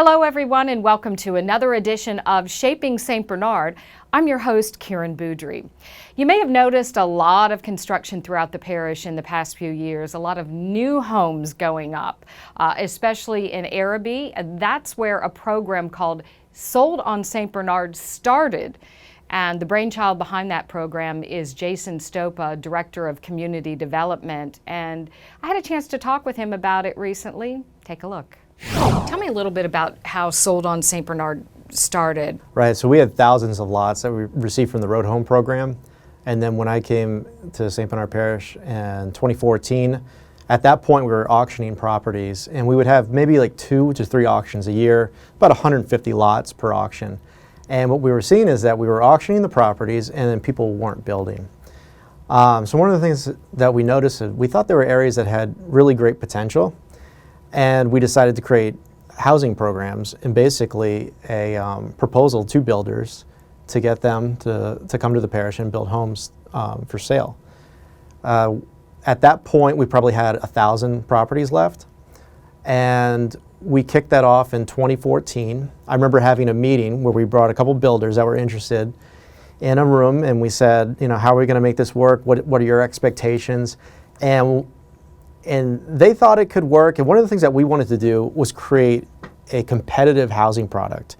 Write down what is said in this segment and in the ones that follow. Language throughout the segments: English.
Hello everyone and welcome to another edition of Shaping St. Bernard. I'm your host, Karen Boudry. You may have noticed a lot of construction throughout the parish in the past few years, a lot of new homes going up, especially in Araby. That's where a program called Sold on St. Bernard started. And the brainchild behind that program is Jason Stopa, Director of Community Development. And I had a chance to talk with him about it recently. Take a look. Tell me a little bit about how Sold on St. Bernard started. Right, so we had thousands of lots that we received from the Road Home program. And then when I came to St. Bernard Parish in 2014, at that point we were auctioning properties, and we would have maybe like 2 to 3 auctions a year, about 150 lots per auction. And what we were seeing is that we were auctioning the properties and then people weren't building. So one of the things that we noticed is we thought there were areas that had really great potential, and we decided to create housing programs and basically a proposal to builders to get them to come to the parish and build homes for sale. At that point, we probably had 1,000 properties left, and we kicked that off in 2014. I remember having a meeting where we brought a couple builders that were interested in a room, and we said, you know, how are we going to make this work? What are your expectations? And they thought it could work. And one of the things that we wanted to do was create a competitive housing product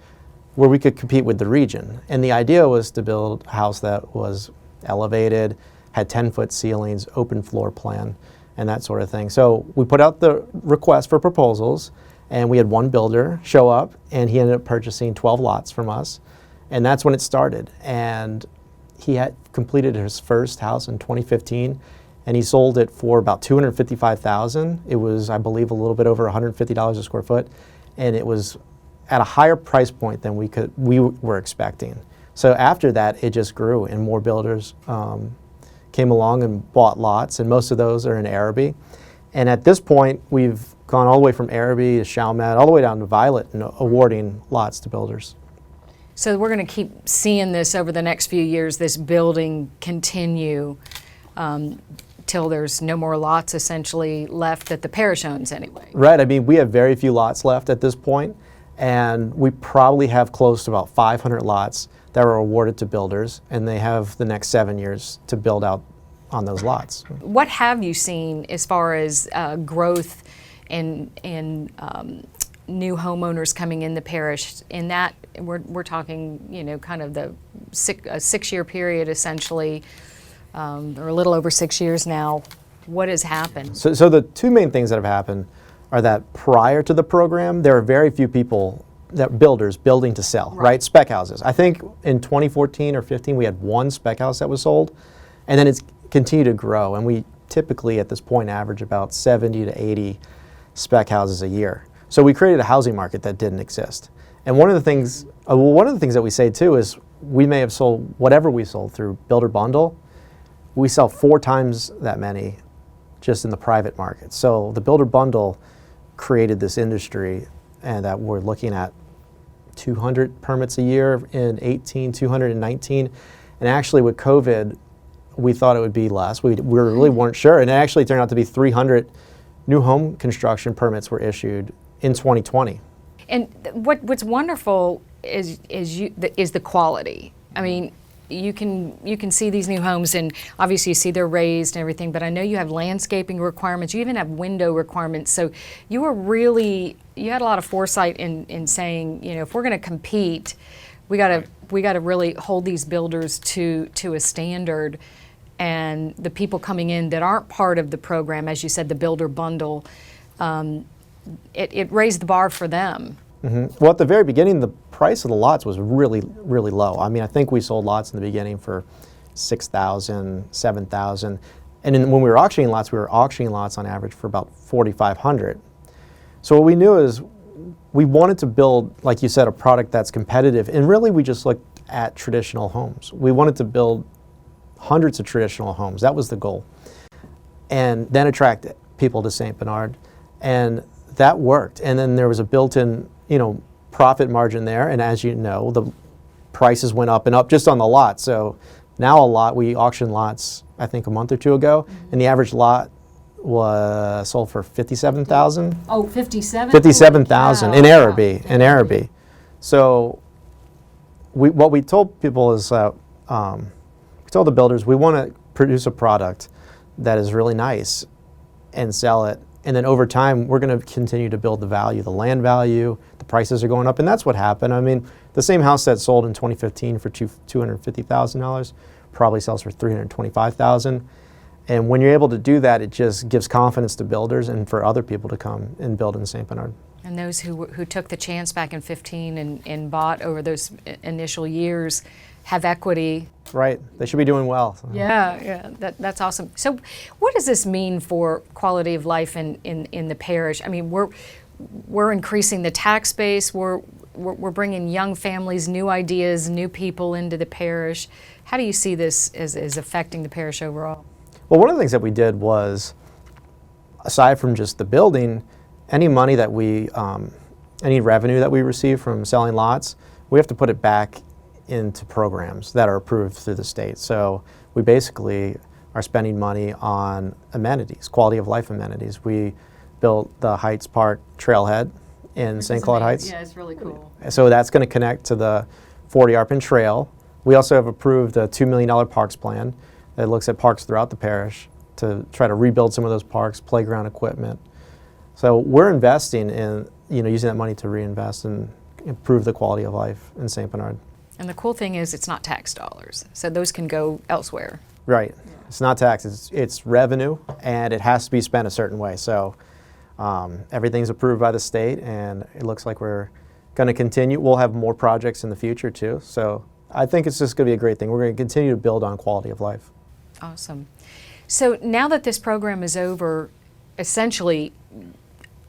where we could compete with the region. And the idea was to build a house that was elevated, had 10-foot ceilings, open floor plan, and that sort of thing. So we put out the request for proposals, and we had one builder show up, and he ended up purchasing 12 lots from us. And that's when it started. And he had completed his first house in 2015. And he sold it for about $255,000. It was, I believe, a little bit over $150 a square foot, and it was at a higher price point than we were expecting. So after that, it just grew, and more builders came along and bought lots, and most of those are in Araby. And at this point, we've gone all the way from Araby to Chalmette, all the way down to Violet, and awarding lots to builders. So we're going to keep seeing this over the next few years, this building continue till there's no more lots essentially left that the parish owns anyway. Right, I mean, we have very few lots left at this point, and we probably have close to about 500 lots that were awarded to builders, and they have the next 7 years to build out on those lots. What have you seen as far as growth in new homeowners coming in the parish? In that, we're talking, you know, kind of the 6-year period essentially, or a little over 6 years now. What has happened? So the two main things that have happened are that prior to the program, there are very few people, builders building to sell, right? Spec houses. I think in 2014 or 15, we had one spec house that was sold, and then it's continued to grow. And we typically at this point average about 70 to 80 spec houses a year. So we created a housing market that didn't exist. And one of the things that we say too is we may have sold whatever we sold through Builder Bundle. We sell 4 times that many just in the private market. So the Builder Bundle created this industry, and that we're looking at 200 permits a year in 18, 219. And actually with COVID, we thought it would be less. We really weren't sure. And it actually turned out to be 300 new home construction permits were issued in 2020. And what's wonderful is the quality. I mean, you can see these new homes, and obviously you see they're raised and everything, but I know you have landscaping requirements, you even have window requirements, so you had a lot of foresight in saying, you know, if we're going to compete, we got to really hold these builders to a standard, and the people coming in that aren't part of the program, as you said, the Builder Bundle, it raised the bar for them. Mm-hmm. Well, at the very beginning, the price of the lots was really, really low. I mean, I think we sold lots in the beginning for $6,000, $7,000. And when we were auctioning lots on average for about $4,500. So what we knew is we wanted to build, like you said, a product that's competitive. And really, we just looked at traditional homes. We wanted to build hundreds of traditional homes. That was the goal. And then attract people to St. Bernard. And that worked. And then there was a built-in, profit margin there. And as you know, the prices went up and up just on the lot. So now we auction lots, I think a month or two ago, and the average lot was sold for $57,000. Oh, 57? $57,000 in Araby, Wow. Araby. So what we told people is we told the builders we want to produce a product that is really nice and sell it. And then over time, we're going to continue to build the value, the land value, the prices are going up. And that's what happened. I mean, the same house that sold in 2015 for $250,000 probably sells for $325,000. And when you're able to do that, it just gives confidence to builders and for other people to come and build in St. Bernard. And those who took the chance back in 15 and bought over those initial years have equity. Right. They should be doing well. Yeah, that's awesome. So what does this mean for quality of life in the parish? I mean, we're increasing the tax base, we're bringing young families, new ideas, new people into the parish. How do you see this as affecting the parish overall? Well, one of the things that we did was, aside from just the building, any money that any revenue that we receive from selling lots, we have to put it back into programs that are approved through the state. So we basically are spending money on amenities, quality of life amenities. We built the Heights Park trailhead in St. Cloud Heights. Yeah, it's really cool. So that's going to connect to the 40 Arpin Trail. We also have approved a $2 million parks plan that looks at parks throughout the parish to try to rebuild some of those parks, playground equipment. So we're investing in, using that money to reinvest and improve the quality of life in St. Bernard. And the cool thing is it's not tax dollars, so those can go elsewhere. Right. It's not tax, it's revenue, and it has to be spent a certain way. So everything's approved by the state, and it looks like we're going to continue. We'll have more projects in the future, too. So I think it's just going to be a great thing. We're going to continue to build on quality of life. Awesome. So now that this program is over, essentially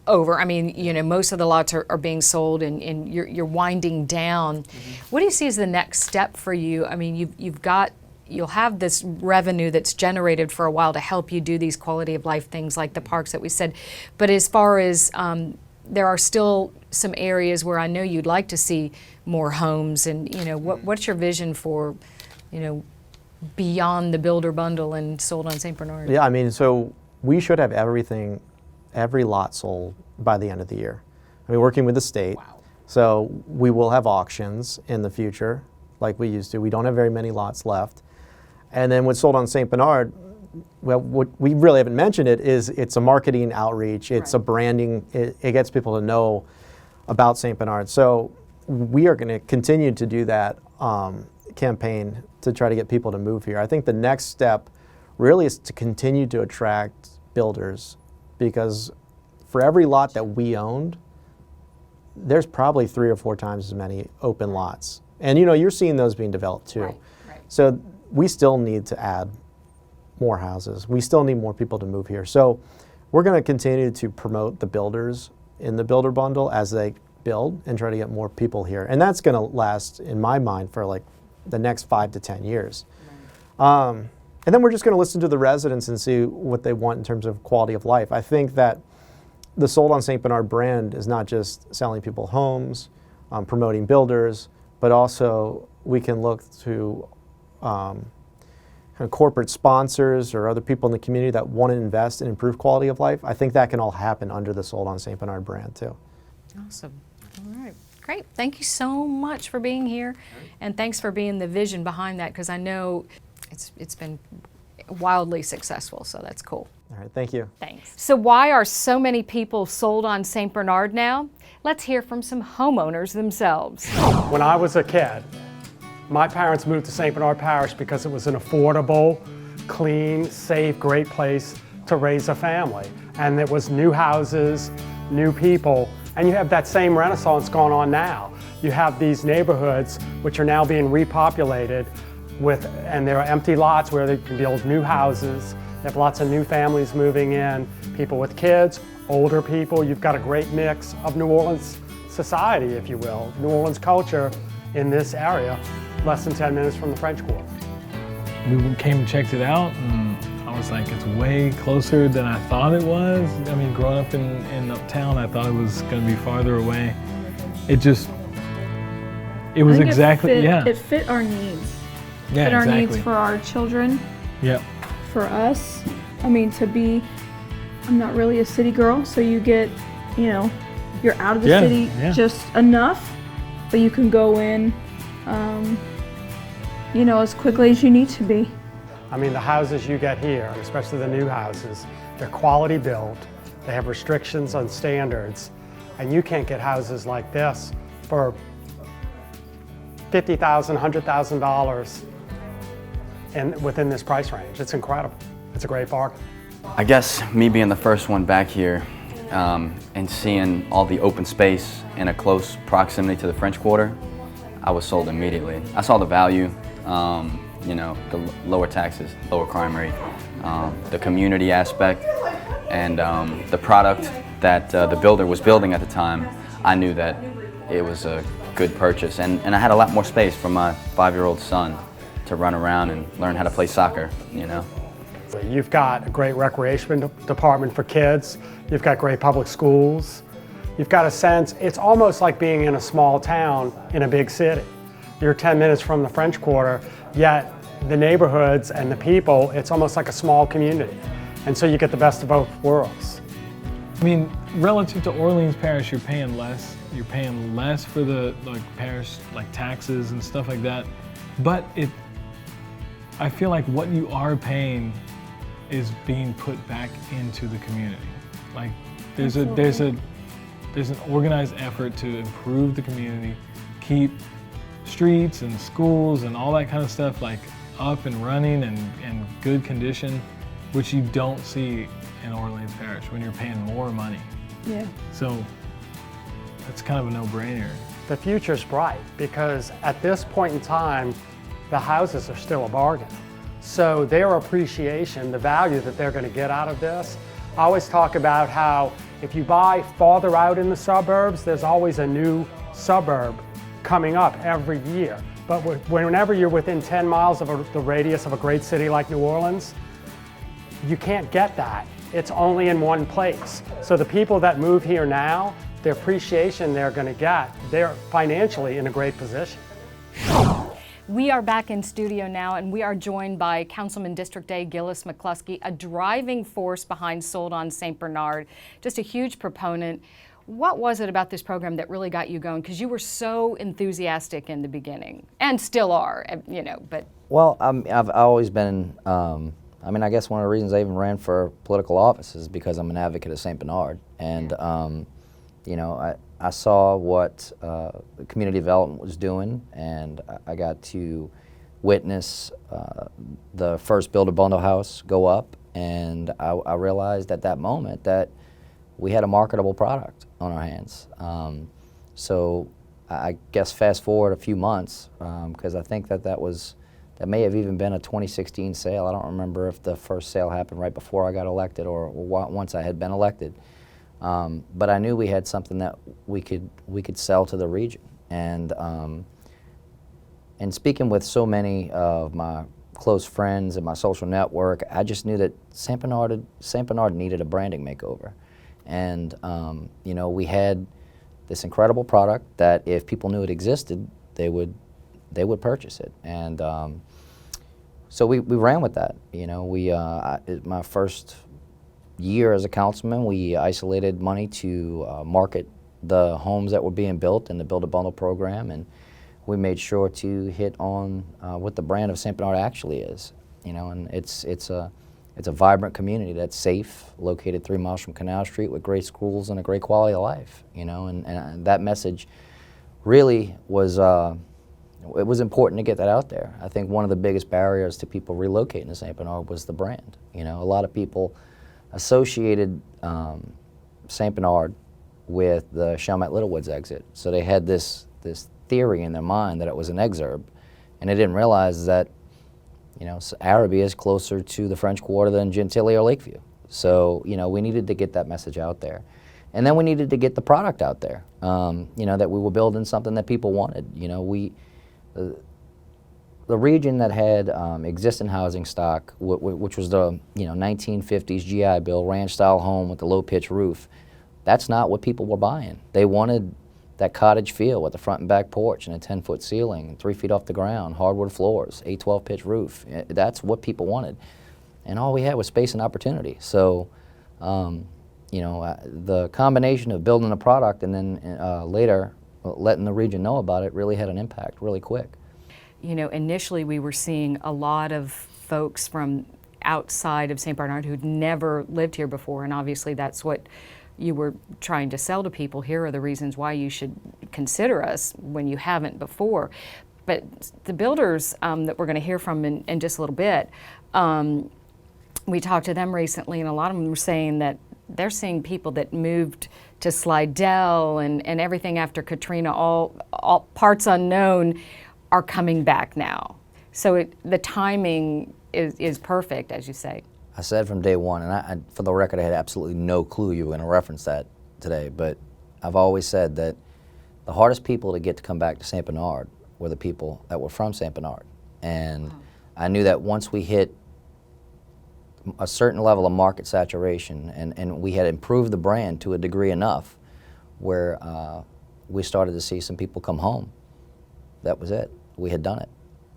over, I mean, most of the lots are being sold and you're winding down. Mm-hmm. What do you see as the next step for you? I mean, you'll have this revenue that's generated for a while to help you do these quality of life things like the parks that we said. But as far as there are still some areas where I know you'd like to see more homes, and what's your vision for, beyond the builder bundle and sold on St. Bernard? Yeah, I mean, so we should have every lot sold by the end of the year. I mean, working with the state. Wow. So we will have auctions in the future like we used to. We don't have very many lots left. And then what's sold on St. Bernard, well, what we really haven't mentioned it's a marketing outreach, it's a branding, it gets people to know about St. Bernard. So we are going to continue to do that campaign to try to get people to move here. I think the next step really is to continue to attract builders, because for every lot that we owned, there's probably 3 or 4 times as many open lots. And you're seeing those being developed too. Right. So we still need to add more houses. We still need more people to move here. So we're going to continue to promote the builders in the builder bundle as they build and try to get more people here. And that's going to last, in my mind, for like the next 5 to 10 years. Right. And then we're just going to listen to the residents and see what they want in terms of quality of life. I think that the Sold on St. Bernard brand is not just selling people homes, promoting builders, but also we can look to kind of corporate sponsors or other people in the community that want to invest and improve quality of life. I think that can all happen under the Sold on St. Bernard brand too. Awesome. All right. Great. Thank you so much for being here, and thanks for being the vision behind that, because I know it's been wildly successful, so that's cool. All right, thank you. Thanks. So why are so many people sold on St. Bernard now? Let's hear from some homeowners themselves. When I was a kid, my parents moved to St. Bernard Parish because it was an affordable, clean, safe, great place to raise a family. And there was new houses, new people, and you have that same renaissance going on now. You have these neighborhoods which are now being repopulated and there are empty lots where they can build new houses. You have lots of new families moving in, people with kids, older people. You've got a great mix of New Orleans society, if you will, New Orleans culture in this area, less than 10 minutes from the French Quarter. We came and checked it out, and I was like, it's way closer than I thought it was. I mean, growing up in uptown, I thought it was going to be farther away. It was exactly, It fit our needs. Yeah, fit our exactly. needs for our children. Yep. For us, I mean, to be I'm not really a city girl, so you get, you're out of the Yeah, city yeah. just enough, but you can go in, as quickly as you need to be. I mean, the houses you get here, especially the new houses, they're quality built, they have restrictions on standards, and you can't get houses like this for $50,000, $100,000 and within this price range. It's incredible. It's a great bargain. I guess me being the first one back here and seeing all the open space in a close proximity to the French Quarter, I was sold immediately. I saw the value, the lower taxes, lower crime rate, the community aspect, and the product that the builder was building at the time. I knew that it was a good purchase, and I had a lot more space for my 5-year-old son to run around and learn how to play soccer, You've got a great recreation department for kids. You've got great public schools. You've got a sense, it's almost like being in a small town in a big city. You're 10 minutes from the French Quarter, yet the neighborhoods and the people, it's almost like a small community. And so you get the best of both worlds. I mean, relative to Orleans Parish, you're paying less. You're paying less for the parish, taxes and stuff like that. But I feel like what you are paying is being put back into the community. Like there's an organized effort to improve the community, keep streets and schools and all that kind of stuff up and running and good condition, which you don't see in Orleans Parish when you're paying more money. Yeah. So that's kind of a no-brainer. The future's bright because at this point in time, the houses are still a bargain. So their appreciation, the value that they're going to get out of this, I always talk about how if you buy farther out in the suburbs, there's always a new suburb coming up every year. But whenever you're within 10 miles of the radius of a great city like New Orleans, you can't get that. It's only in one place. So the people that move here now, the appreciation they're going to get, they're financially in a great position. We are back in studio now, and we are joined by Councilman District A Gillis McCluskey, a driving force behind Sold on St. Bernard, just a huge proponent. What was it about this program that really got you going? Because you were so enthusiastic in the beginning, and still are, but... Well, I've always been, I guess one of the reasons I even ran for political office is because I'm an advocate of St. Bernard. And, I saw what community development was doing, and I got to witness the first Build a Bundle house go up, and I realized at that moment that we had a marketable product on our hands. So I guess fast forward a few months, because I think that may have even been a 2016 sale. I don't remember if the first sale happened right before I got elected or once I had been elected. But I knew we had something that we could sell to the region. And speaking with so many of my close friends and my social network, I just knew that St. Bernard needed a branding makeover. And we had this incredible product that if people knew it existed, they would purchase it. And so we ran with that. My first year as a councilman, we isolated money to market the homes that were being built in the Build a Bundle program, and we made sure to hit on what the brand of St. Bernard actually is. And it's a vibrant community that's safe, located 3 miles from Canal Street with great schools and a great quality of life. And that message really was it was important to get that out there. I think one of the biggest barriers to people relocating to St. Bernard was the brand. A lot of people associated St. Bernard with the Chalmette Littlewoods exit. So they had this theory in their mind that it was an exurb, and they didn't realize that Araby is closer to the French Quarter than Gentilly or Lakeview. So we needed to get that message out there, and then we needed to get the product out there. That we were building something that people wanted. The region that had existing housing stock, which was the 1950s GI Bill ranch-style home with the low-pitch roof, that's not what people were buying. They wanted that cottage feel with the front and back porch and a 10-foot ceiling, 3 feet off the ground, hardwood floors, 812 pitch roof. That's what people wanted. And all we had was space and opportunity. So The combination of building a product and then later letting the region know about it really had an impact really quick. You know, initially we were seeing a lot of folks from outside of St. Bernard who'd never lived here before, and obviously that's what you were trying to sell to people. Here are the reasons why you should consider us when you haven't before. But the builders that we're going to hear from in just a little bit, we talked to them recently, and a lot of them were saying that they're seeing people that moved to Slidell and everything after Katrina, all parts unknown, are coming back now. So the timing is perfect, as you say. I said from day one, and for the record, I had absolutely no clue you were going to reference that today, but I've always said that the hardest people to get to come back to St. Bernard were the people that were from St. Bernard. And I knew that once we hit a certain level of market saturation and we had improved the brand to a degree enough where we started to see some people come home, that was it. We had done it.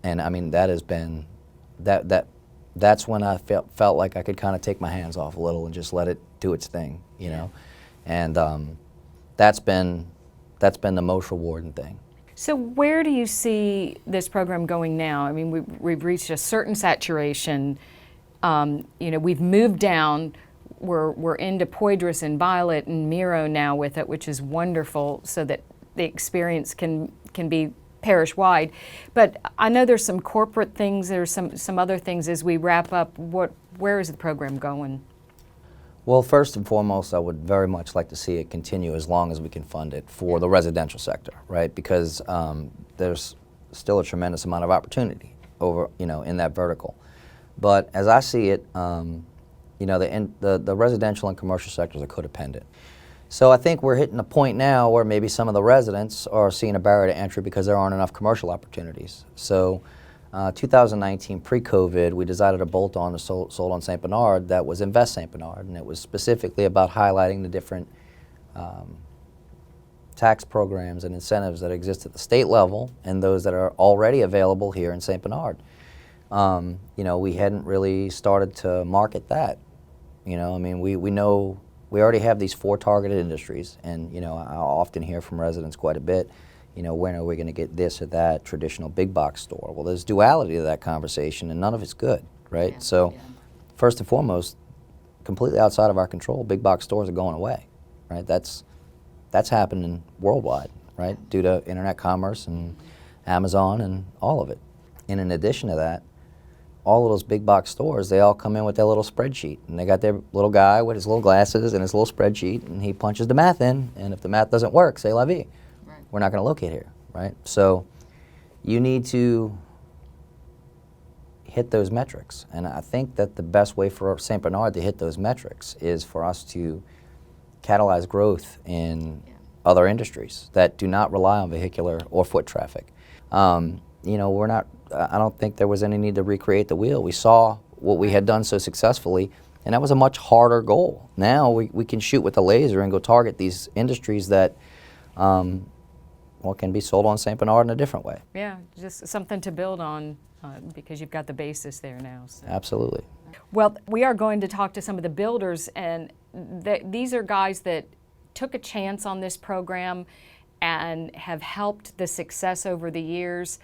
And I mean, that has been, that's when I felt like I could kind of take my hands off a little and just let it do its thing, you know? And that's been the most rewarding thing. So where do you see this program going now? I mean, we've reached a certain saturation. We've moved down. We're into Poydras and Violet and Miro now with it, which is wonderful, so that the experience can be parish-wide. But I know there's some corporate things, there's some other things as we wrap up. Where is the program going? Well, first and foremost, I would very much like to see it continue as long as we can fund it for the residential sector, right? Because there's still a tremendous amount of opportunity over, in that vertical. But as I see it, the residential and commercial sectors are codependent. So I think we're hitting a point now where maybe some of the residents are seeing a barrier to entry because there aren't enough commercial opportunities. So 2019, pre-COVID, we decided to bolt on the Sold on St. Bernard that was Invest St. Bernard, and it was specifically about highlighting the different tax programs and incentives that exist at the state level and those that are already available here in St. Bernard. We hadn't really started to market that. We know we already have these 4 targeted industries, and I often hear from residents quite a bit, when are we going to get this or that traditional big box store? Well, there's duality to that conversation, and none of it's good, right? First and foremost, completely outside of our control, big box stores are going away, right? That's happening worldwide, right? Due to internet commerce and Amazon and all of it. And in addition to that, all of those big box stores, they all come in with their little spreadsheet, and they got their little guy with his little glasses and his little spreadsheet, and he punches the math in, and if the math doesn't work, say la vie. Right. We're not going to locate here, right? So you need to hit those metrics, and I think that the best way for St. Bernard to hit those metrics is for us to catalyze growth in other industries that do not rely on vehicular or foot traffic. I don't think there was any need to recreate the wheel. We saw what we had done so successfully, and that was a much harder goal. Now we can shoot with a laser and go target these industries that can be sold on St. Bernard in a different way. Yeah, just something to build on because you've got the basis there now. So. Absolutely. Well, we are going to talk to some of the builders, and these are guys that took a chance on this program and have helped the success over the years.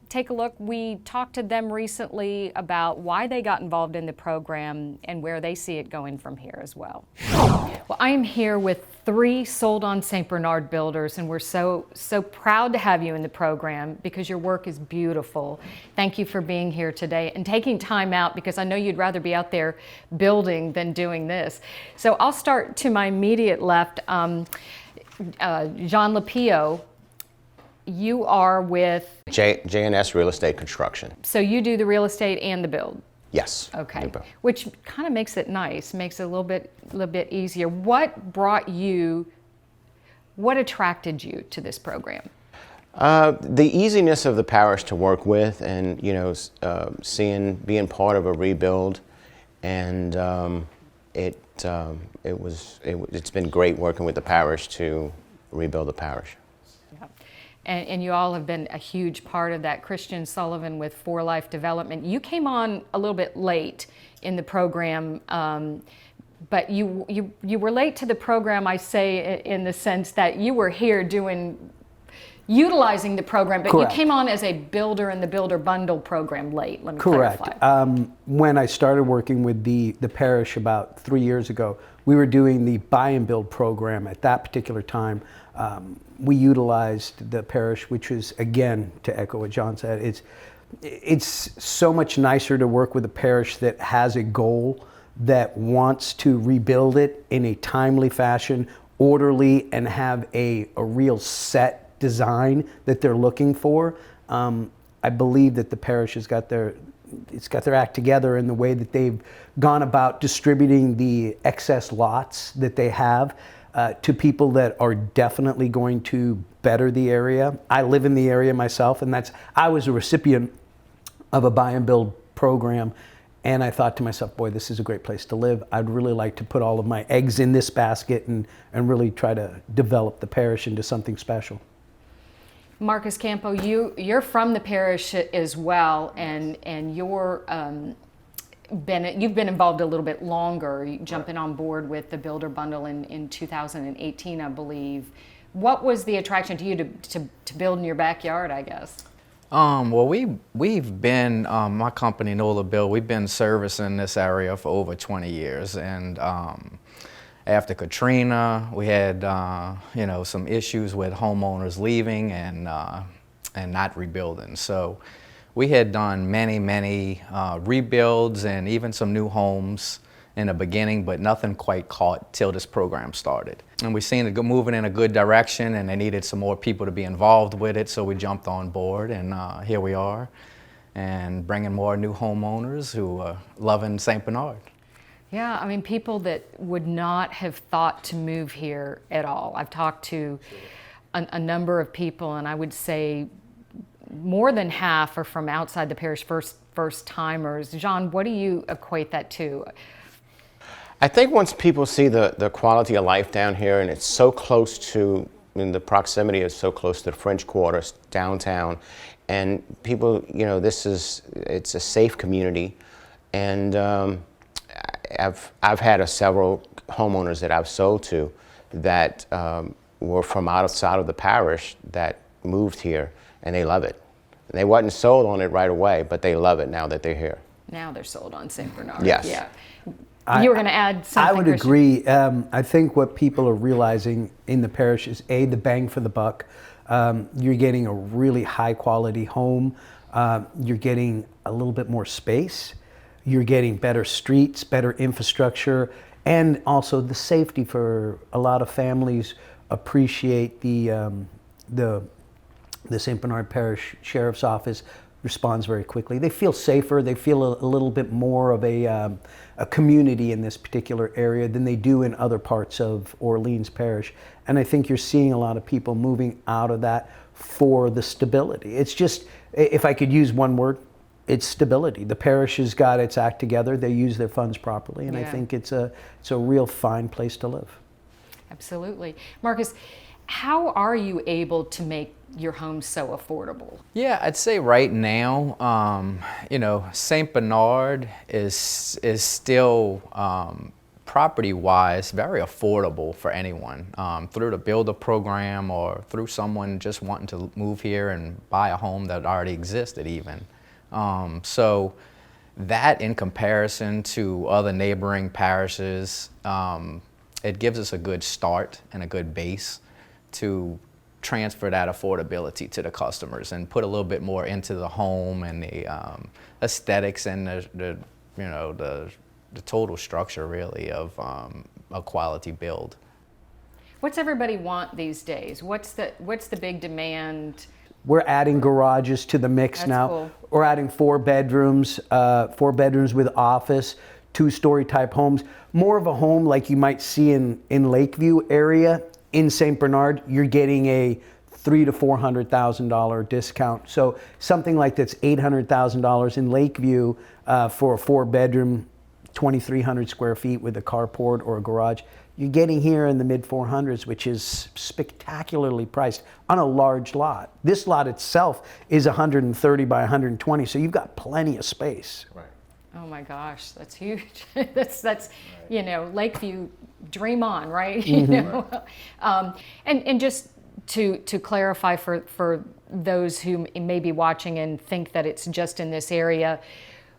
Take a look. We talked to them recently about why they got involved in the program and where they see it going from here as well. Well, I am here with 3 Sold on St. Bernard builders, and we're so proud to have you in the program because your work is beautiful. Thank you for being here today and taking time out, because I know you'd rather be out there building than doing this. So I'll start to my immediate left. Jean Lapio, you are with J&S Real Estate Construction. So you do the real estate and the build? Yes. Okay. Which kind of makes it nice, makes it a little bit easier. What attracted you to this program? The easiness of the parish to work with, and being part of a rebuild, and it's been great working with the parish to rebuild the parish. And you all have been a huge part of that. Christian Sullivan with For Life Development. You came on a little bit late in the program, but you were late to the program, I say, in the sense that you were here utilizing the program, but Correct. you came on as a builder in the Builder Bundle program late. Let me Correct. clarify. When I started working with the parish about 3 years ago, we were doing the buy and build program. At that particular time, we utilized the parish, which was, again, to echo what John said, it's so much nicer to work with a parish that has a goal, that wants to rebuild it in a timely fashion, orderly, and have a real set design that they're looking for. I believe that the parish has got their act together in the way that they've gone about distributing the excess lots that they have to people that are definitely going to better the area. I live in the area myself, and I was a recipient of a buy and build program, and I thought to myself, boy, this is a great place to live. I'd really like to put all of my eggs in this basket and really try to develop the parish into something special. Marcus Campo, you're from the parish as well, and you've been involved a little bit longer, jumping on board with the Builder Bundle in 2018, I believe. What was the attraction to you to build in your backyard, I guess? Well, we've been, my company, Nola Bill, we've been servicing this area for over 20 years, and after Katrina, we had some issues with homeowners leaving and not rebuilding. So we had done many rebuilds and even some new homes in the beginning, but nothing quite caught till this program started. And we seen it moving in a good direction, and they needed some more people to be involved with it, so we jumped on board, and here we are, and bringing more new homeowners who are loving St. Bernard. Yeah, I mean, people that would not have thought to move here at all. I've talked to a number of people, and I would say more than half are from outside the parish, first timers. John, what do you equate that to? I think once people see the quality of life down here, and it's so close to, the proximity is so close to the French Quarter, downtown, and people, it's a safe community, and I've had several homeowners that I've sold to that were from outside of the parish that moved here, and they love it. And they wasn't sold on it right away, but they love it now that they're here. Now they're sold on St. Bernard. Yes. Yeah. You were going to add something, I would Christian? agree. I think what people are realizing in the parish is, A, the bang for the buck. You're getting a really high quality home. You're getting a little bit more space. You're getting better streets, better infrastructure, and also the safety. For a lot of families appreciate the St. Bernard Parish Sheriff's Office responds very quickly. They feel safer. They feel a little bit more of a community in this particular area than they do in other parts of Orleans Parish. And I think you're seeing a lot of people moving out of that for the stability. It's just, if I could use one word, it's stability. The parish has got its act together. They use their funds properly, and I think it's a real fine place to live. Absolutely. Marcus, how are you able to make your home so affordable? Yeah, I'd say right now, St. Bernard is still property-wise very affordable for anyone through the Builder program or through someone just wanting to move here and buy a home that already existed even. So that, in comparison to other neighboring parishes, it gives us a good start and a good base to transfer that affordability to the customers and put a little bit more into the home and the aesthetics and the total structure really of a quality build. What's everybody want these days? What's the big demand? We're adding garages to the mix. That's now. cool. We're adding 4 bedrooms with office, 2-story type homes. More of a home like you might see in Lakeview area. In St. Bernard, you're getting a $300,000 to $400,000 discount. So something like that's $800,000 in Lakeview for a 4-bedroom, 2,300 square feet with a carport or a garage. You're getting here in the mid 400s, which is spectacularly priced on a large lot. This lot itself is 130 by 120, so you've got plenty of space. Right. Oh my gosh, that's huge. that's you know, Lakeview, dream on, right? You know, and just to clarify for those who may be watching and think that it's just in this area,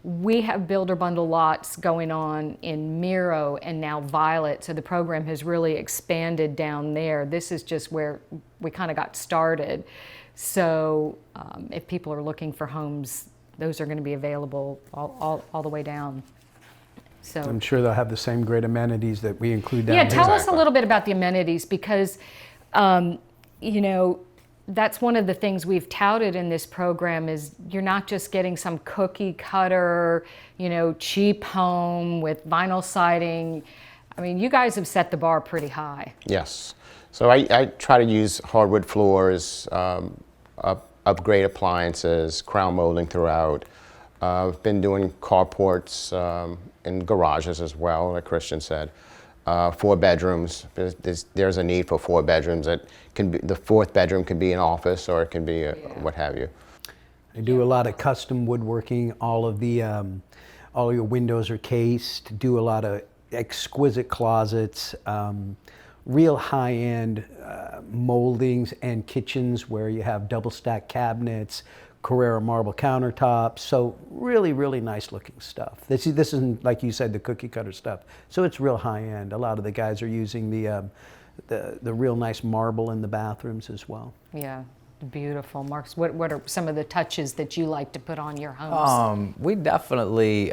we have builder bundle lots going on in Miro and now Violet, so the program has really expanded down there. This is just where we kind of got started. So if people are looking for homes, those are going to be available all the way down. So I'm sure they'll have the same great amenities that we include down here. yeah, tell us a little bit about the amenities, because you know, that's one of the things we've touted in this program is you're not just getting some cookie cutter, you know, cheap home with vinyl siding. I mean, you guys have set the bar pretty high. Yes. So I try to use hardwood floors, upgrade appliances, crown molding throughout. I've been doing carports and garages as well, like Christian said. 4 bedrooms. There's a need for 4 bedrooms. That can be, the 4th bedroom can be an office, or it can be what have you. I do a lot of custom woodworking. All of the all your windows are cased. Do a lot of exquisite closets. Real high-end moldings and kitchens where you have double-stack cabinets, Carrara marble countertops. So really, really nice looking stuff. This isn't, like you said, the cookie cutter stuff. So it's real high-end. A lot of the guys are using the real nice marble in the bathrooms as well. Yeah, beautiful. Marcus, what are some of the touches that you like to put on your homes? We definitely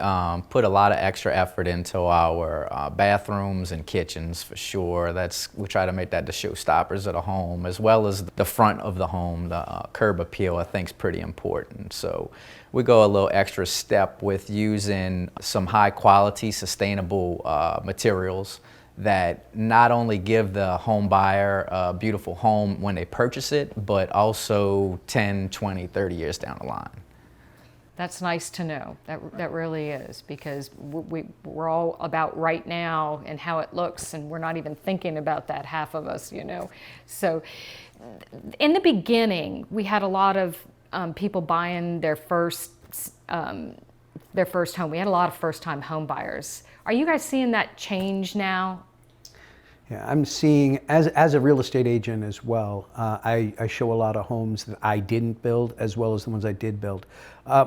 put a lot of extra effort into our bathrooms and kitchens for sure. We try to make that the showstoppers of the home, as well as the front of the home. The curb appeal, I think, is pretty important. So we go a little extra step with using some high quality, sustainable materials that not only give the home buyer a beautiful home when they purchase it, but also 10, 20, 30 years down the line. That's nice to know. That really is, because we're all about right now and how it looks, and we're not even thinking about that, half of us, you know. So in the beginning, we had a lot of people buying their first home. We had a lot of first-time home buyers. Are you guys seeing that change now? Yeah, I'm seeing, as a real estate agent as well, I show a lot of homes that I didn't build as well as the ones I did build.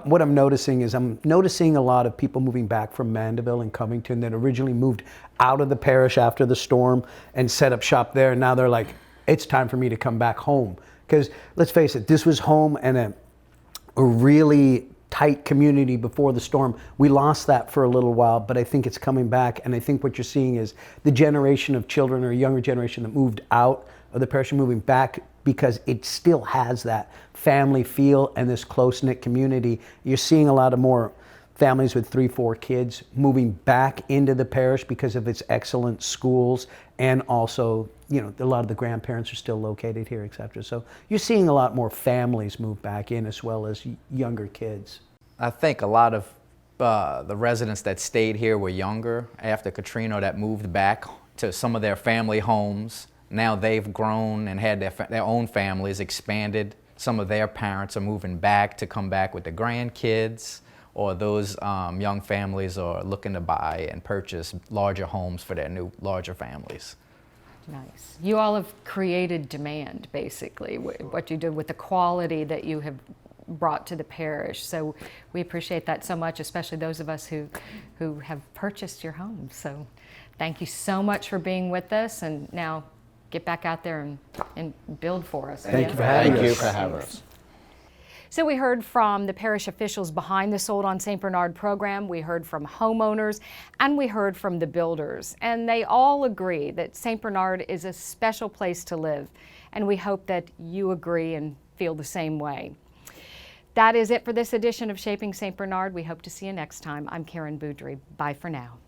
What I'm noticing is I'm noticing a lot of people moving back from Mandeville and Covington that originally moved out of the parish after the storm and set up shop there. And now they're like, it's time for me to come back home. Because let's face it, this was home and a really tight community before the storm. We lost that for a little while, but I think it's coming back. And I think what you're seeing is the generation of children, or younger generation, that moved out of the parish are moving back because it still has that family feel and this close-knit community. You're seeing a lot of more families with 3, 4 kids moving back into the parish because of its excellent schools, and also, you know, a lot of the grandparents are still located here, etc. So you're seeing a lot more families move back in, as well as younger kids. I think a lot of the residents that stayed here were younger after Katrina, that moved back to some of their family homes. Now they've grown and had their own families, expanded. Some of their parents are moving back to come back with the grandkids, or those young families are looking to buy and purchase larger homes for their new, larger families. Nice. You all have created demand, basically, what you did with the quality that you have brought to the parish. So we appreciate that so much, especially those of us who have purchased your homes. So thank you so much for being with us, and now get back out there and build for us. Thank you for having us. Thank you for having us. So we heard from the parish officials behind the Sold on St. Bernard program, we heard from homeowners, and we heard from the builders. And they all agree that St. Bernard is a special place to live. And we hope that you agree and feel the same way. That is it for this edition of Shaping St. Bernard. We hope to see you next time. I'm Karen Boudry. Bye for now.